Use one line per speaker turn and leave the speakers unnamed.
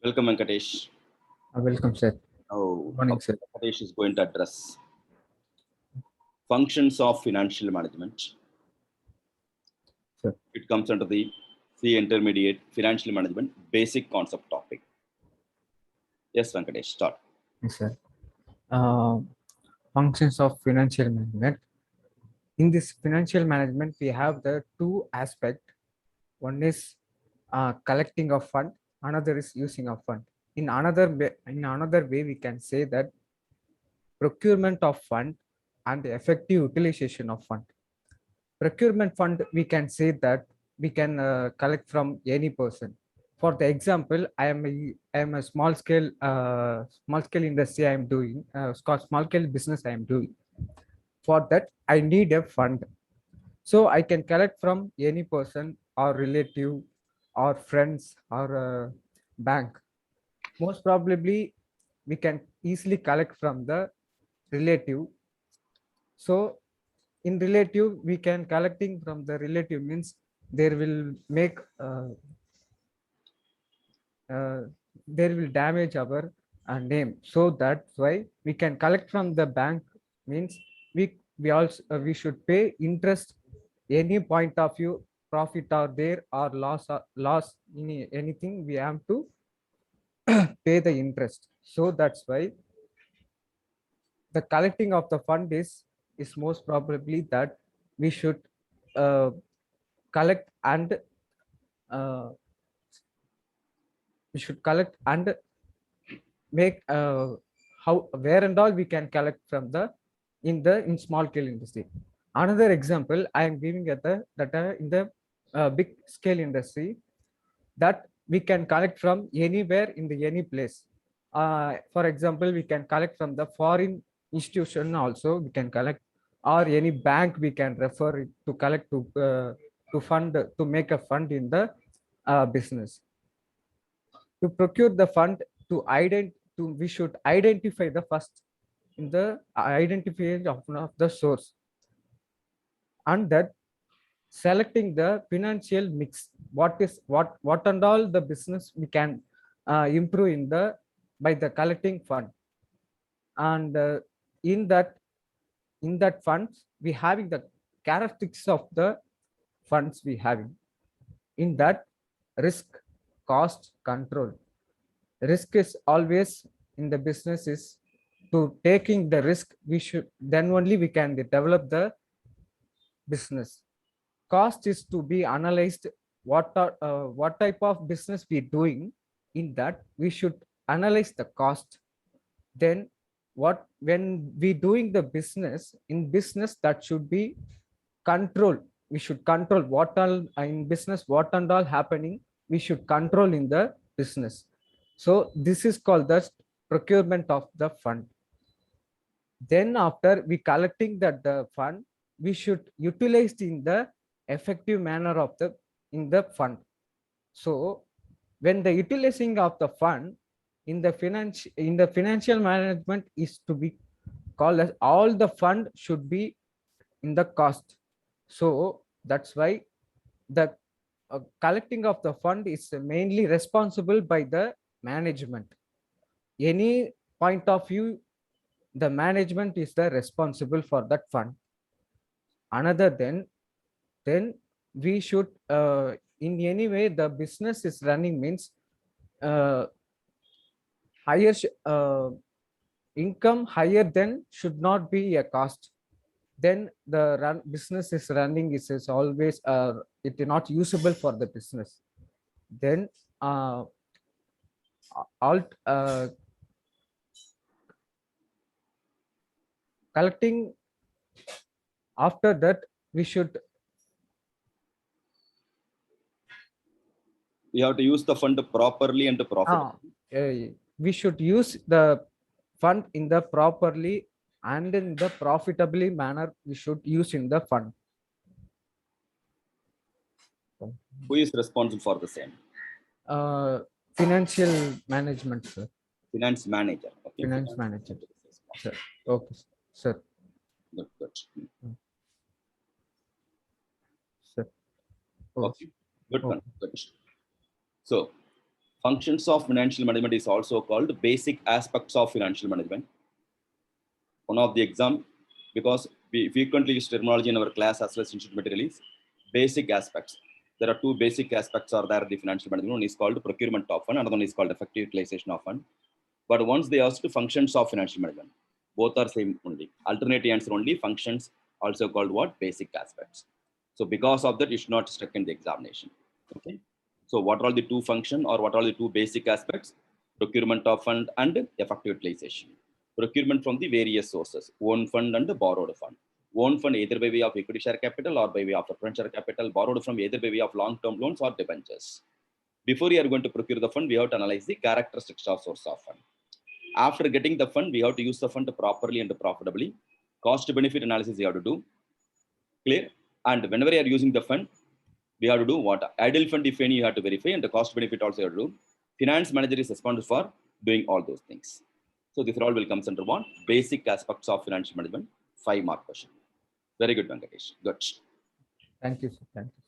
Welcome, Venkatesh.
Welcome, sir.
Oh,
Morning, sir.
Venkatesh is going to address functions of financial management.
Sir.
It comes under the C intermediate financial management basic concept topic. Yes, Venkatesh, start.
Yes, sir. Functions of financial management. In this financial management, we have the two aspects. One is collecting of fund. Another is using of fund. In another way, we can say that procurement of fund and the effective utilization of fund. Procurement fund, we can say that we can collect from any person. For the example, I am a small scale industry I am doing, small scale business I am doing. For that, I need a fund. So I can collect from any person or relative or friends or bank. Most probably, we can easily collect from the relative. So in relative, we can collecting from the relative means there will make there will damage our name. So that's why we can collect from the bank means we should pay interest any point of view, profit or there or loss anything we have to pay the interest. So that's why the collecting of the fund is most probably that we should uh, collect and uh, we should collect and make how where and all we can collect from the in small scale industry. Another example I am giving at the that in the big scale industry that we can collect from anywhere in the any place. For example, we can collect from the foreign institution also we can collect, or any bank we can refer it to collect to fund to make a fund in the business. To procure the fund, we should identify the first in the identification of the source, and that selecting the financial mix, what and all the business we can improve in the by the collecting fund. And in that funds we having the characteristics of the funds we having. In that, risk, cost, control. Risk is always in the business is to taking the risk, we should then only we can develop the business. Cost is to be analyzed, what type of business we doing. In that, we should analyze the cost. Then what when we doing the business, in business that should be control. We should control what all in business, what and all happening we should control in the business. So this is called the procurement of the fund. Then after we collecting that the fund, we should utilize in the effective manner of the in the fund. So when the utilizing of the fund in the financial management is to be called as all the fund should be in the cost. So that's why the collecting of the fund is mainly responsible by the management. Any point of view, the management is the responsible for that fund. Another then we should in any way the business is running means uh, higher income higher than should not be a cost. Then the business is running is always it is not usable for the business. Then all collecting, after that we should
have to use the fund properly and profitably.
we should use the fund in the properly and in the profitably manner. We should use in the fund.
Who is responsible for the same?
Financial management, sir.
Finance manager. Okay.
Finance manager. Sir. Okay, sir.
Good, good.
Sir.
Okay. Good one. Good. So, Functions of financial management is also called basic aspects of financial management. One of the exam, because we frequently use terminology in our class as well as institute material is basic aspects. There are two basic aspects are there in the financial management. One is called procurement of fund, another one is called effective utilization of fund. But once they ask functions of financial management, both are same only. Alternate answer only, functions also called what? Basic aspects. So because of that, it should not stuck in the examination. Okay. So what are the two function or what are the two basic aspects? Procurement of fund and effective utilization. Procurement from the various sources, own fund and borrowed fund. Own fund either by way of equity share capital or by way of preference share capital, borrowed from either by way of long-term loans or debentures. Before you are going to procure the fund, we have to analyze the characteristics of source of fund. After getting the fund, we have to use the fund properly and profitably. Cost benefit analysis you have to do. Clear? And whenever you are using the fund, we have to do what? Idle fund, if any, you have to verify, and the cost benefit also you have to do. Finance manager is responsible for doing all those things. So this all will come under one basic aspects of financial management, 5-mark question. Very good, Venkatesh. Good.
Thank you, sir. Thank you.